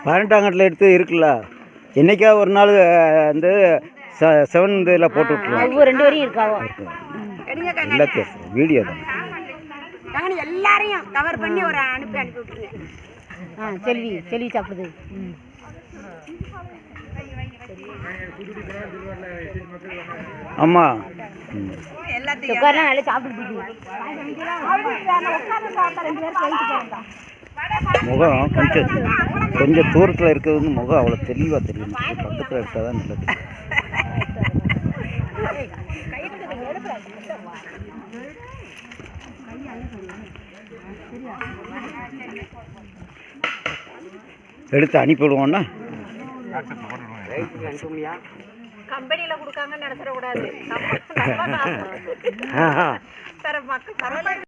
18 எடுத்து இருக்குல்ல, என்னைக்கா ஒரு நாள் வந்து 7 இதில் போட்டு விட்டுருவோம். 2 வரையும் இருக்காவோ எல்லாத்தையும் வீடியோ தான் எல்லாரையும் கவர் பண்ணி ஒரு அனுப்பி விட்டுருங்க. செல்வி சாப்பிடுது. ஆமாம், உட்காரெலாம் நல்லா சாப்பிட்டு முகம் கொஞ்சம் தூரத்தில் இருக்கிறது வந்து முகம் அவ்வளோ தெளிவாக தெரியும். பக்கத்தில் எடுத்தால் தான் நல்லது. எடுத்து அனுப்பிவிடுவோன்னா கம்பெனியில் கொடுக்காங்கன்னு நினச்சிடக்கூடாது. மக்கள்